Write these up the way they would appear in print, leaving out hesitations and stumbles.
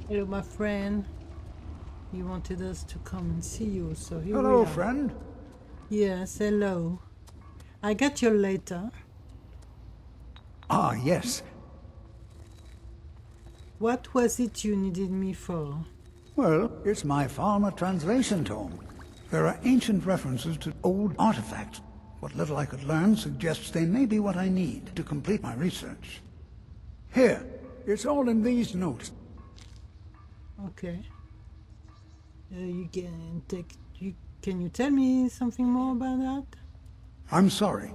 Hello, my friend. You wanted us to come and see you, so here we are. Hello, friend. Yes, hello. I got your letter. Ah, yes. What was it you needed me for? Well, it's my farmer translation tome. There are ancient references to old artifacts. What little I could learn suggests they may be what I need to complete my research. Here, it's all in these notes. Okay. Can you tell me something more about that? I'm sorry.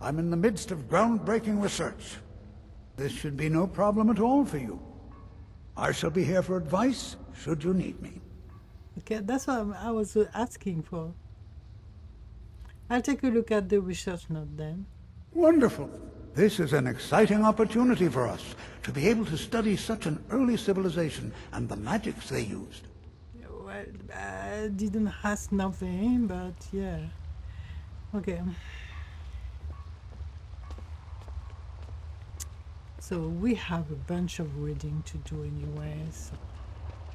I'm in the midst of groundbreaking research. This should be no problem at all for you. I shall be here for advice, should you need me. Okay, that's what I was asking for. I'll take a look at the research note then. Wonderful. This is an exciting opportunity for us to be able to study such an early civilization and the magics they used. Well, I didn't ask nothing, but yeah. Okay. So we have a bunch of reading to do anyway, so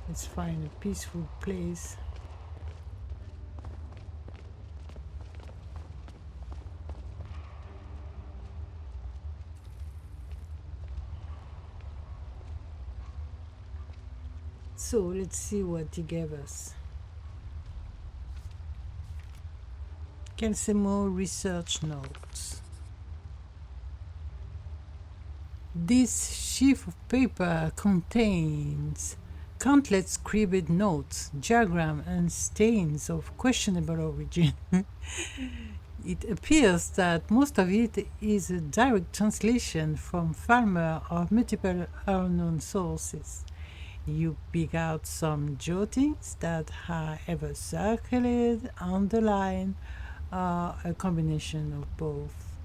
let's find a peaceful place. So let's see what he gave us. Can some more research notes. This sheaf of paper contains countless scribbled notes, diagrams, and stains of questionable origin. It appears that most of it is a direct translation from farmer of multiple unknown sources. You pick out some jottings that are either circulated, underlined, or a combination of both.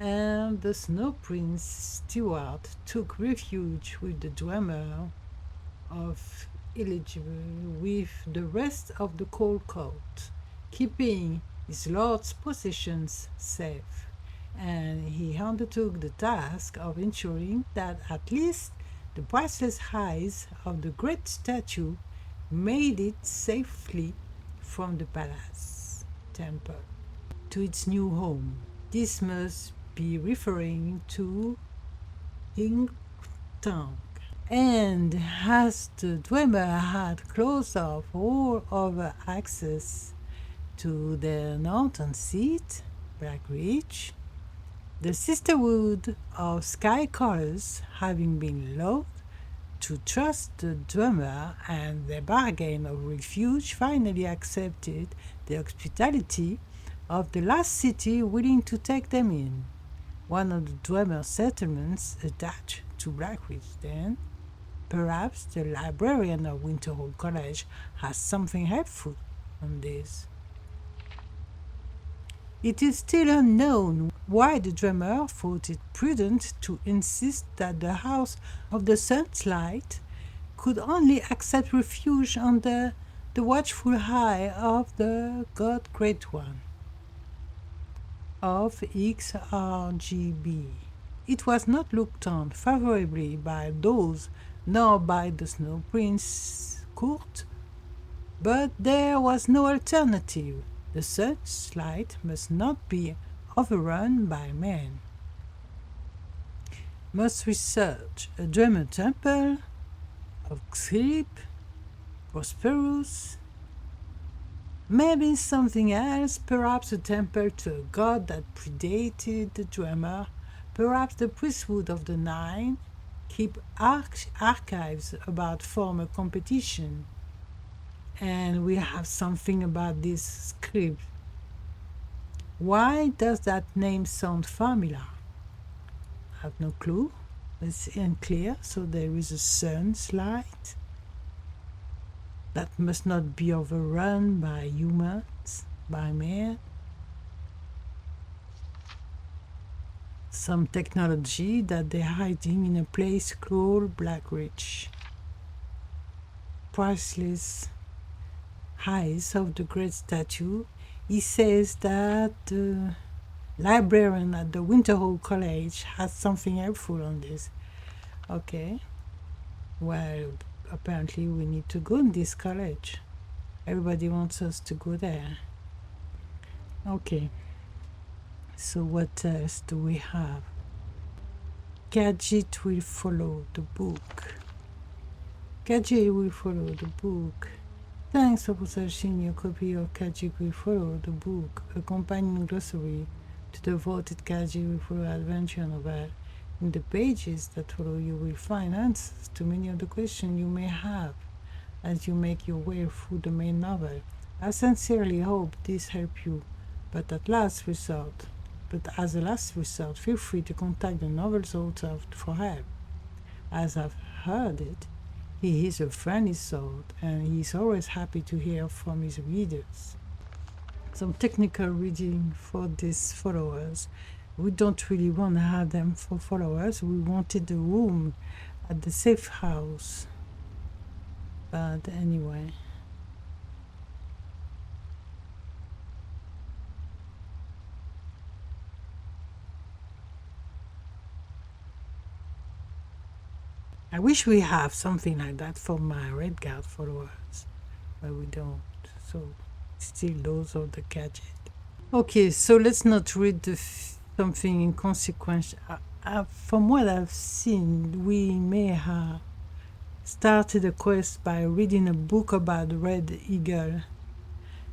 And the Snow Prince Stewart took refuge with the drummer of Illegible with the rest of the Cold Court, keeping his lord's possessions safe, and he undertook the task of ensuring that at least the priceless eyes of the great statue made it safely from the palace temple to its new home. This must be referring to Ingtang. And as the Dwemer had closed off all other access to their northern seat, Black Ridge, the sisterhood of Sky Colors, having been loath to trust the drummer and their bargain of refuge, finally accepted the hospitality of the last city willing to take them in. One of the drummer's settlements attached to Blackridge then. Perhaps the librarian of Winterhold College has something helpful on this. It is still unknown why the drummer thought it prudent to insist that the House of the Sun's Light could only accept refuge under the watchful eye of the God Great One of XRGB. It was not looked on favorably by those nor by the Snow Prince court, but there was no alternative. The sun's light must not be overrun by men. Must research a drummer temple of Xrip, Prosperous, maybe something else, perhaps a temple to a god that predated the drummer, perhaps the priesthood of the Nine, keep archives about former competition. And we have something about this script. Why does that name sound familiar? I have no clue. It's unclear, so there is a sun's light that must not be overrun by humans, by men. Some technology that they're hiding in a place called Blackridge. Priceless eyes of the great statue. He says that the librarian at the Winterhall College has something helpful on this. Okay. Well, apparently we need to go in this college. Everybody wants us to go there. Okay. So what else do we have? Gadget will follow the book. Gadget will follow the book. Thanks for searching your copy of Gadget will follow the book, a companion glossary to the devoted Gadget will follow adventure novel. In the pages that follow, you will find answers to many of the questions you may have as you make your way through the main novel. I sincerely hope this helps you, but as a last resort, feel free to contact the novel's author for help. As I've heard it, he is a friendly sort, and he is always happy to hear from his readers. Some technical reading for these followers. We don't really want to have them for followers. We wanted the room at the safe house. But anyway. I wish we have something like that for my RedGuard followers, but we don't. So still those are the gadget. Okay, so let's not read something inconsequential. From what I've seen, we may have started a quest by reading a book about Red Eagle.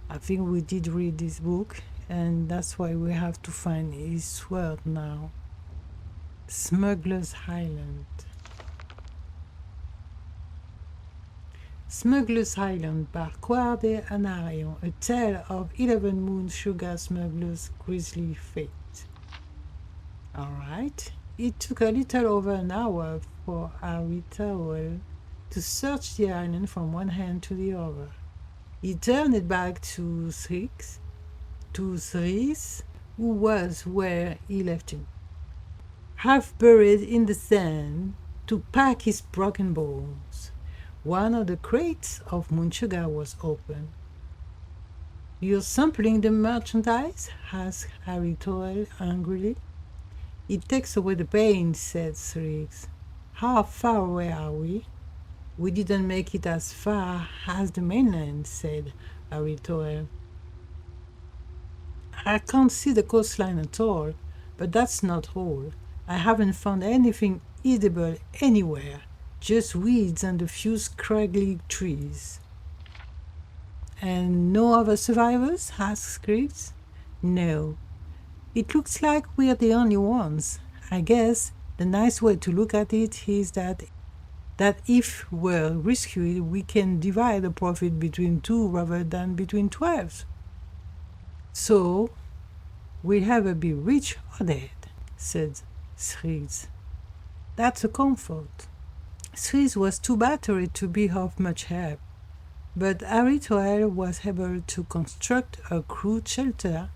I think we did read this book, and that's why we have to find his sword now. Smuggler's Island. Smuggler's Island by Quade Anarion, a tale of 11 moon sugar smugglers' grisly fate. Alright, it took a little over an hour for Harry Towell to search the island from one hand to the other. He turned it back to Threes, who was where he left him, half buried in the sand to pack his broken bones. One of the crates of moon sugar was open. "You're sampling the merchandise?" asked Harry Towell angrily. "It takes away the pain," said Threes. "How far away are we?" "We didn't make it as far as the mainland," said Harry Towell. "I can't see the coastline at all, but that's not all. I haven't found anything edible anywhere. Just weeds and a few scraggly trees." "And no other survivors?" asked Scripps. "No. It looks like we're the only ones. I guess the nice way to look at it is that if we're rescued, we can divide the profit between 2 rather than between 12. So we'll either be rich or dead," said Scripps. "That's a comfort." Scripps was too battered to be of much help, but Harry Towell was able to construct a crude shelter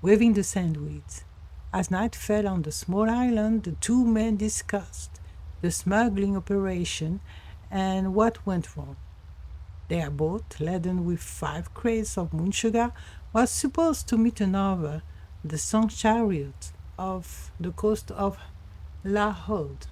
within the sandweeds. As night fell on the small island, the two men discussed the smuggling operation and what went wrong. Their boat, laden with 5 crates of moon sugar, was supposed to meet another, the Sun Chariot, off the coast of La Hode.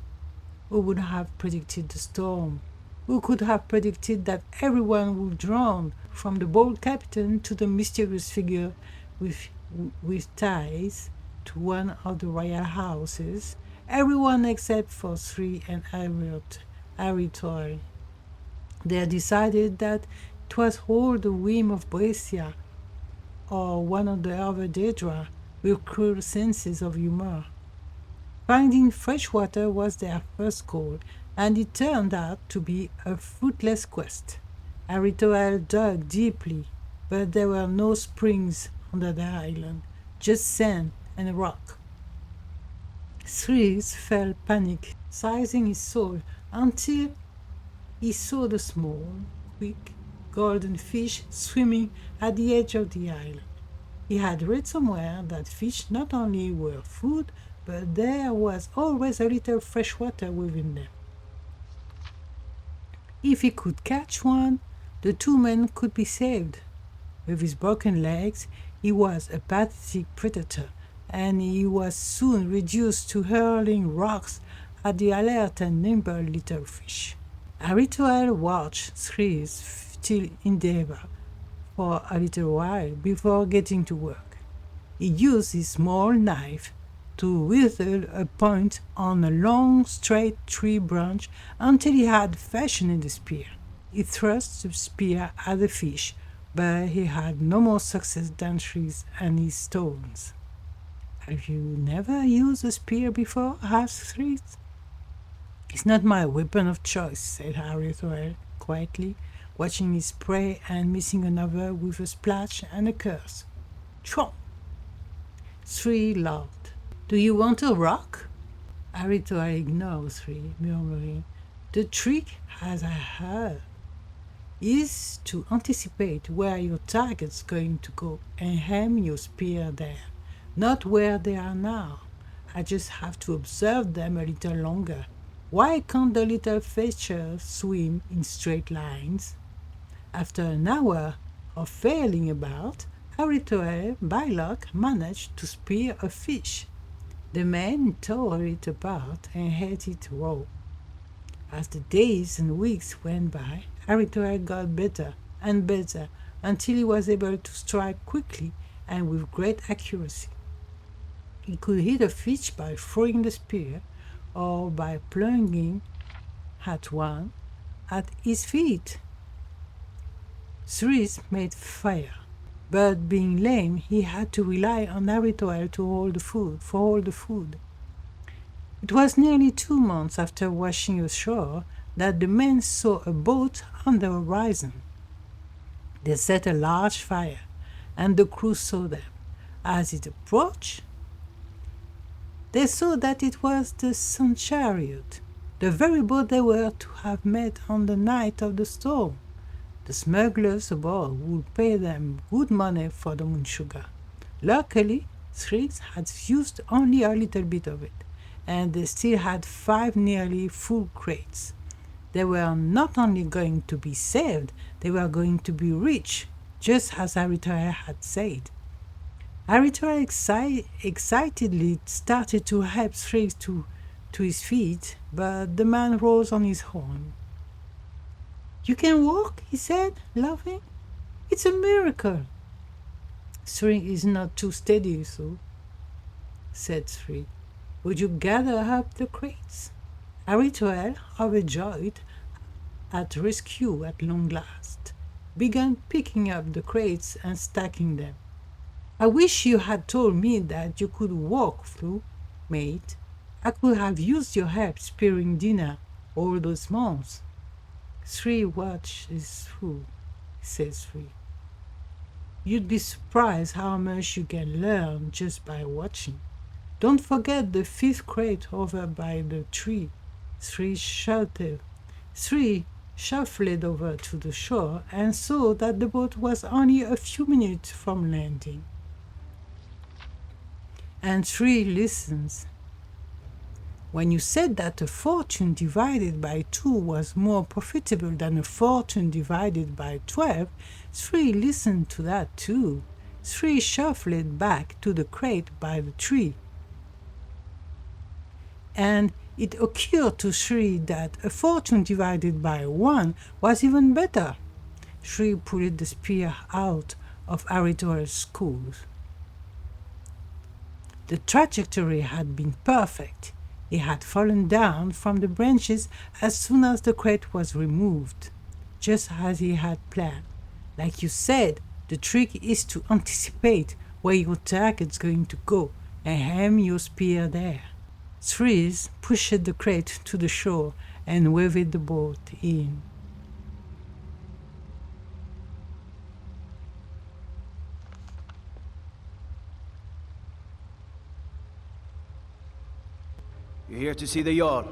Who would have predicted the storm? Who could have predicted that everyone would drown, from the bold captain to the mysterious figure with ties to one of the royal houses? Everyone except for 3 and Harry Towell. They decided that it was all the whim of Brescia or one of the other Daedra with cruel senses of humor. Finding fresh water was their first goal, and it turned out to be a fruitless quest. Aritoel dug deeply, but there were no springs under the island, just sand and rock. Threes felt panic, seizing his soul until he saw the small, quick, golden fish swimming at the edge of the island. He had read somewhere that fish not only were food, but there was always a little fresh water within them. If he could catch one, the two men could be saved. With his broken legs, he was a pathetic predator, and he was soon reduced to hurling rocks at the alert and nimble little fish. Aritoel watched Three's futile endeavor for a little while before getting to work. He used his small knife to whistle a point on a long, straight tree branch until he had fashioned the spear. He thrust the spear at the fish, but he had no more success than trees and his stones. Have you never used a spear before? Asked Threes. It's not my weapon of choice, said Aritoel quietly, watching his prey and missing another with a splash and a curse. Chomp! Three laughed. Do you want a rock? Aritoel ignored Three, murmuring, the trick, as I heard, is to anticipate where your target's going to go and aim your spear there, not where they are now. I just have to observe them a little longer. Why can't the little fishes swim in straight lines? After an hour of failing about, Aritoel, by luck, managed to spear a fish. The men tore it apart and ate it raw. As the days and weeks went by, Aritoel got better and better until he was able to strike quickly and with great accuracy. He could hit a fish by throwing the spear or by plunging at one at his feet. Threes made fire, but being lame, he had to rely on Aritoel to hold the food. It was nearly 2 months after washing ashore that the men saw a boat on the horizon. They set a large fire, and the crew saw them. As it approached, they saw that it was the Sun Chariot, the very boat they were to have met on the night of the storm. The smugglers aboard would pay them good money for the moon sugar. Luckily, Threes had used only a little bit of it, and they still had 5 nearly full crates. They were not only going to be saved, they were going to be rich, just as Aritoel had said. Aritoel excitedly started to help Threes to his feet, but the man rose on his horn. You can walk, he said, laughing. It's a miracle. Three is not too steady, so, said Three. Would you gather up the crates? Aritoel, overjoyed at rescue at long last, began picking up the crates and stacking them. I wish you had told me that you could walk through, mate. I could have used your help spearing dinner all those months. Three watches through, says Three. You'd be surprised how much you can learn just by watching. Don't forget the 5th crate over by the tree. Three shouted. Three shuffled over to the shore and saw that the boat was only a few minutes from landing. And Three listens. When you said that a fortune divided by 2 was more profitable than a fortune divided by 12, Three listened to that too. Three shuffled back to the crate by the tree. And it occurred to Three that a fortune divided by 1 was even better. Three pulled the spear out of Aritoel's skull. The trajectory had been perfect. He had fallen down from the branches as soon as the crate was removed, just as he had planned. Like you said, the trick is to anticipate where your target's going to go and aim your spear there. Threes pushed the crate to the shore and waved the boat in. You're here to see the Jarl.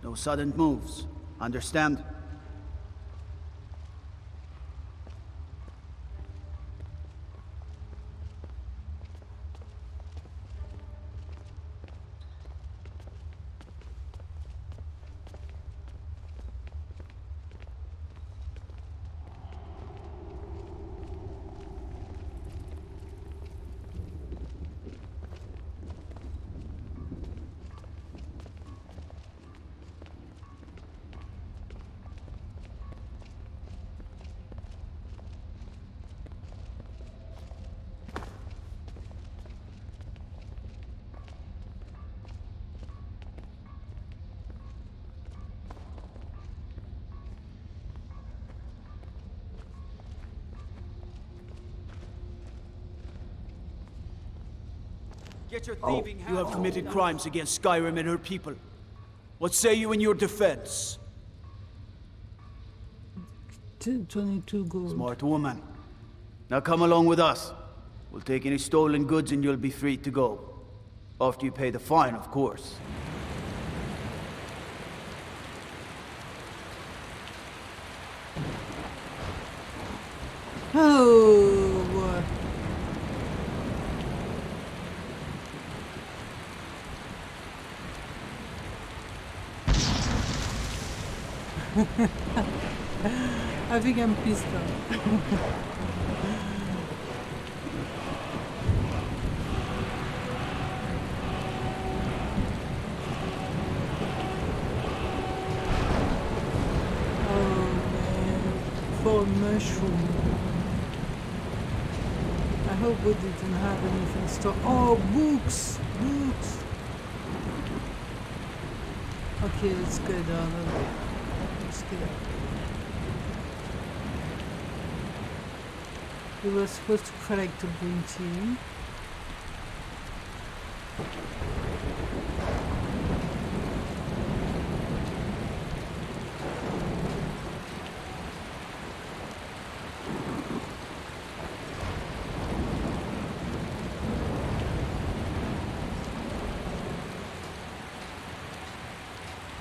No sudden moves. Understand? Get your thieving You have committed crimes against Skyrim and her people. What say you in your defense? 22 gold. Smart woman. Now come along with us. We'll take any stolen goods and you'll be free to go. After you pay the fine, of course. Oh, I think I'm pissed off. Oh man, for mushroom. I hope we didn't have anything stored. Oh, books! Books! Okay, let's go down a bit. Let's get up. We were supposed to collect the green tea.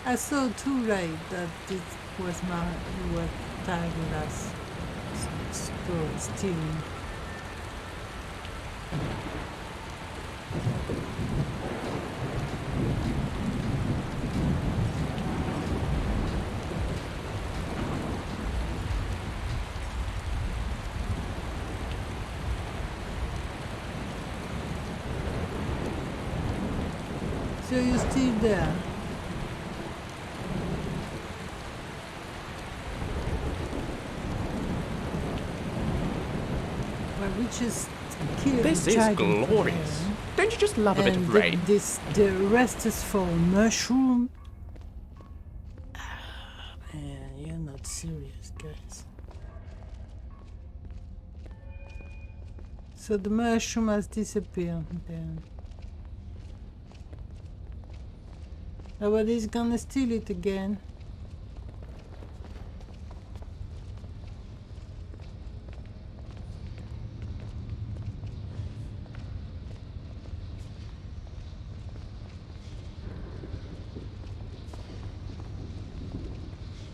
I saw too late that it was not what tagged us. Stealing. So you're still there? This is glorious. Don't you just love a bit of rain? The rest is for mushroom. Ah, man, you're not serious, guys. So the mushroom has disappeared then. Nobody's gonna steal it again.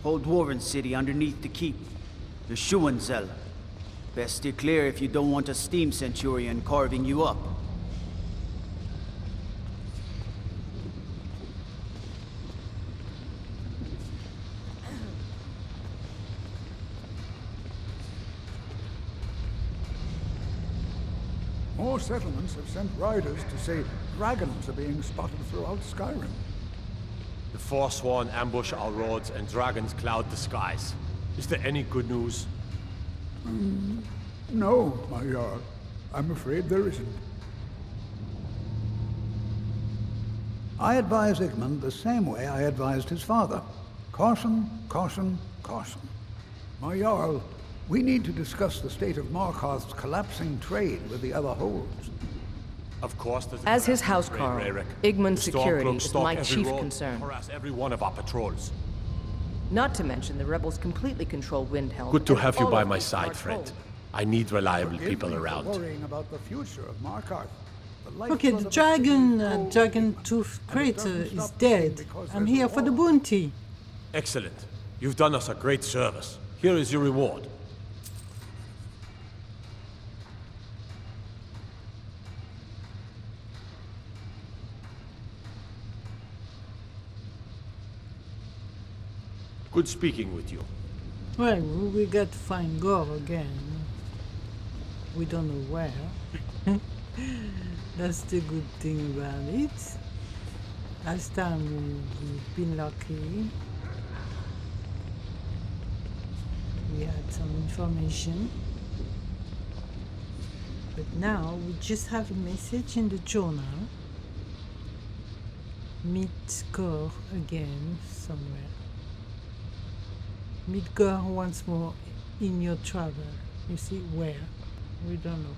Old Dwarven city underneath the keep. The Schuenzell. Best steer clear if you don't want a steam centurion carving you up. More settlements have sent riders to say dragons are being spotted throughout Skyrim. The Forsworn ambush our roads and dragons cloud the skies. Is there any good news? No, my Jarl. I'm afraid there isn't. I advise Igmund the same way I advised his father. Caution, caution, caution. My Jarl, we need to discuss the state of Markarth's collapsing trade with the other holds. Of course, there's As his housecarl, Igmund's security is my chief concern. Harass every one of our patrols. Not to mention the rebels completely control Windhelm. Good to and have you all by of my these side, large friend. holds. I need reliable Forgive people me for around. worrying about the future of Markarth. Okay, the dragon tooth creator is dead. I'm here for the bounty. Excellent. You've done us a great service. Here is your reward. Good speaking with you. Well, we got to find Gore again. We don't know where. That's the good thing about it. Last time we've been lucky. We had some information. But now we just have a message in the journal. Meet Gore again somewhere. Meet Gore once more in your travel. You see where? We don't know.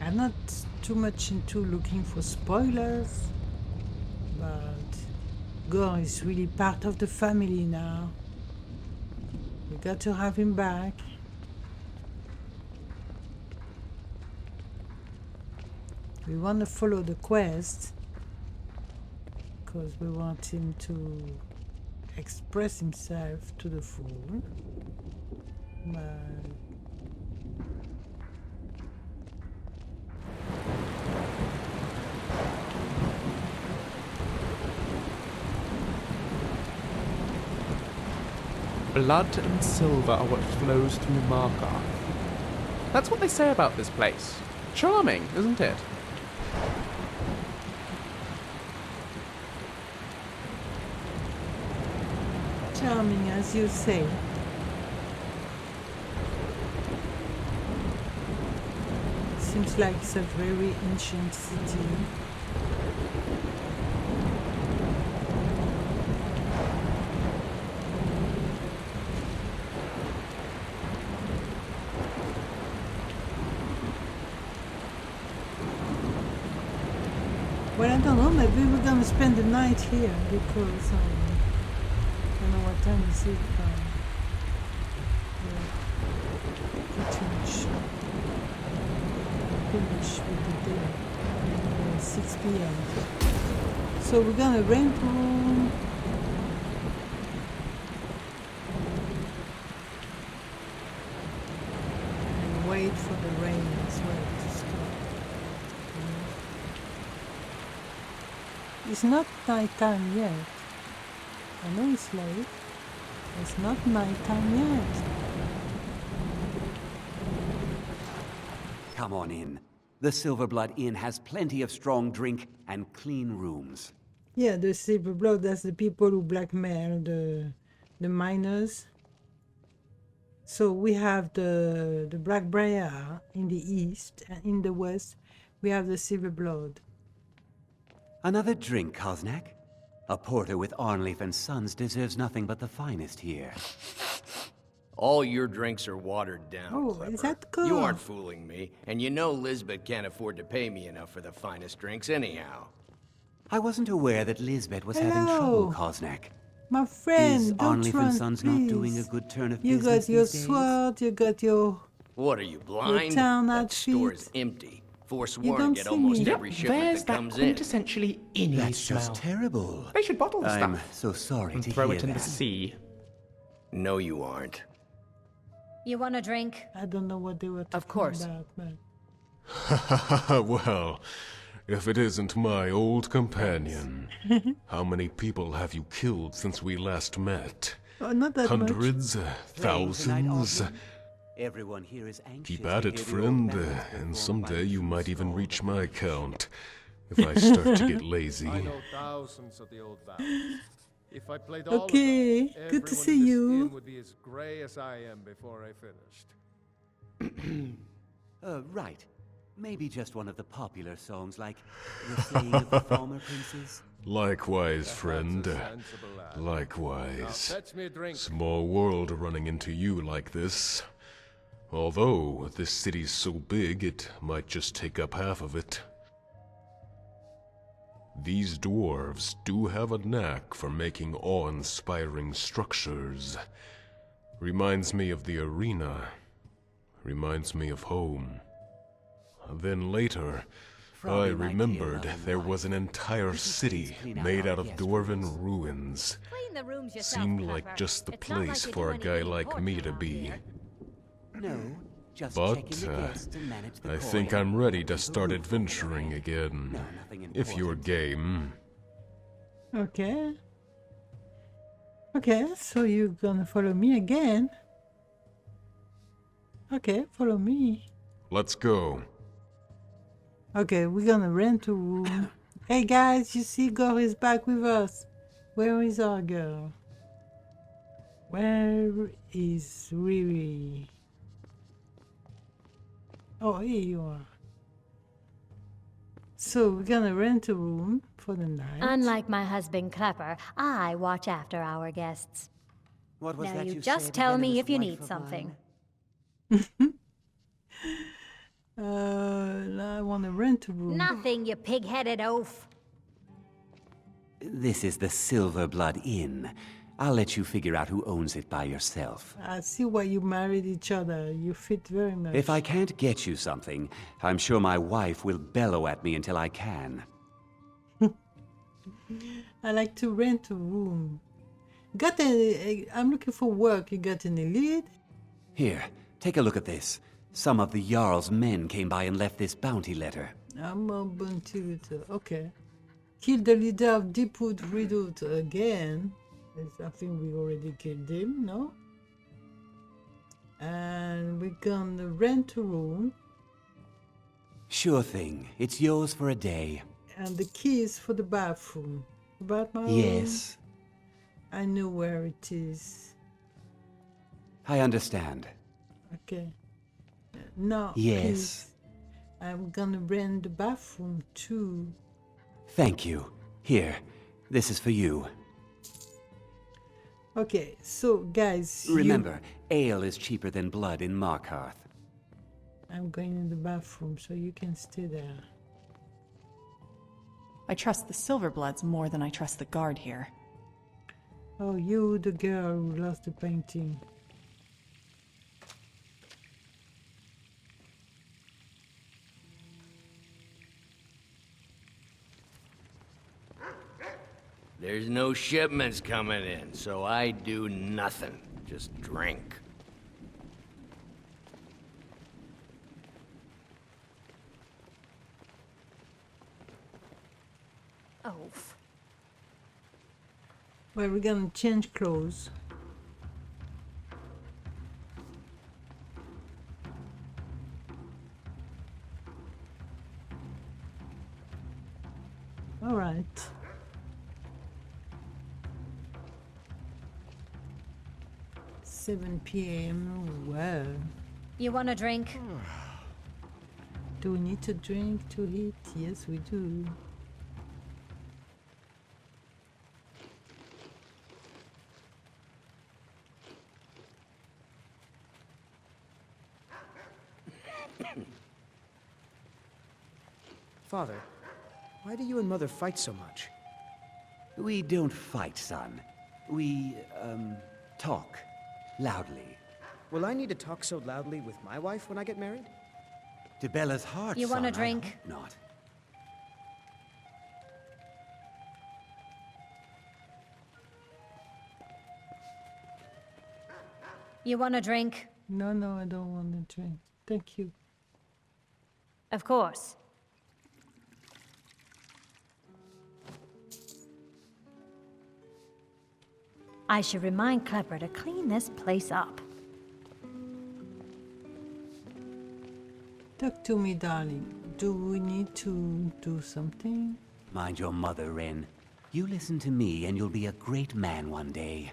I'm not too much into looking for spoilers, but Gore is really part of the family now. We got to have him back. We want to follow the quest because we want him to express himself to the full. But blood and silver are what flows through Markarth. That's what they say about this place. Charming, isn't it? charming, as you say. Seems like it's a very ancient city. Well, I don't know, maybe we're gonna spend the night here because I don't know what time is it. Pretty much finished with the day. 6 p.m. So we're gonna rent a room. And wait for the rain as well to stop. It's not nighttime yet. I know it's late. It's not nighttime yet. Come on in. The Silverblood Inn has plenty of strong drink and clean rooms. Yeah, the Silver Blood, that's the people who blackmail the miners. So we have the Black Briar in the east, and in the west we have the Silver Blood. Another drink, Kosnak? A porter with Arnleif and Sons deserves nothing but the finest here. All your drinks are watered down, Oh, Clever. is that cool? You aren't fooling me, and you know Lisbeth can't afford to pay me enough for the finest drinks anyhow. I wasn't aware that Lisbeth was having Hello. trouble, Kosnak. My friend, Is don't Arnleif run, and Sons please. not doing a good turn of You business got your these days? sword, you got your... What are you, blind? town That store outfit. is empty. You Forsworn don't get see almost me. every shipment There's that that comes in. quintessentially inny That's smell. just terrible. They should bottle the I'm stuff so sorry and to throw hear it in that. the sea. No, you aren't. You want a drink? I don't know what they were talking course. about, but... Well, if it isn't my old companion. How many people have you killed since we last met? Oh, not that Hundreds? Playing tonight, Thousands? Arthur? Everyone here is anxious Keep to at it, hear the old friend, ballads and performed someday by you the might even true reach Saul. my count. If I start to get lazy. I know thousands of the old ballads. If I played all Okay, of them, good to everyone see in this you. inn would be as grey as I am before I finished. Right. Maybe just one of the popular songs like The Slaying of the Former Princes. Likewise, friend. That's a sensible lad. Now Likewise. fetch me a drink. Small world running into you like this. Although, this city's so big, it might just take up half of it. These dwarves do have a knack for making awe-inspiring structures. Reminds me of the arena. Reminds me of home. Then later, I remembered there was an entire city made out of dwarven ruins. Clean the rooms yourself, Seemed Clever. like just the It's not place like you for do a guy anything like me to important be. around No, just But checking the guests and manage the I coin. think I'm ready to start adventuring again. No, nothing If you're game. Okay. Okay, so you're gonna follow me again. Okay, follow me. Let's go. Okay, we're gonna rent a room. Hey guys, you see Gore is back with us. Where is our girl? Where is Riri? Oh, here you are. So we're gonna rent a room for the night. Unlike my husband Clapper, I watch after our guests. What was Now that you you just said, tell me venomous if you wife need of something. mine? I want to rent a room. Nothing, you pig-headed oaf. This is the Silverblood Inn. I'll let you figure out who owns it by yourself. I see why you married each other. You fit very much. If I can't get you something, I'm sure my wife will bellow at me until I can. I like to rent a room. I'm looking for work. You got any lead? Here, take a look at this. Some of the Jarl's men came by and left this bounty letter. I'm a bounty. Okay. Kill the leader of Deepwood Redoubt again. I think we already killed him, no? And we're gonna rent a room. Sure thing. It's yours for a day. And the keys for the bathroom. About my room? Yes. I know where it is. I understand. Okay. Now, Yes. please, I'm gonna rent the bathroom too. Thank you. Here, this is for you. Okay, so guys, Remember, ale is cheaper than blood in Markarth. I'm going in the bathroom, so you can stay there. I trust the Silverbloods more than I trust the guard here. Oh, you, the girl who lost the painting. There's no shipments coming in, so I do nothing. Just drink. Oaf. Well, we're gonna change clothes. All right. $7 p.m. Well, You want a drink? do we need to drink to eat? Yes, we do. Father, why do you and Mother fight so much? We don't fight, son. We, talk. Loudly. Will I need to talk so loudly with my wife when I get married? To Bella's heart, You want a son, I drink? hope not. You want a drink? No, I don't want to drink. Thank you. Of course. I should remind Clapper to clean this place up. Talk to me, darling. Do we need to do something? Mind your mother, Ren. You listen to me and you'll be a great man one day.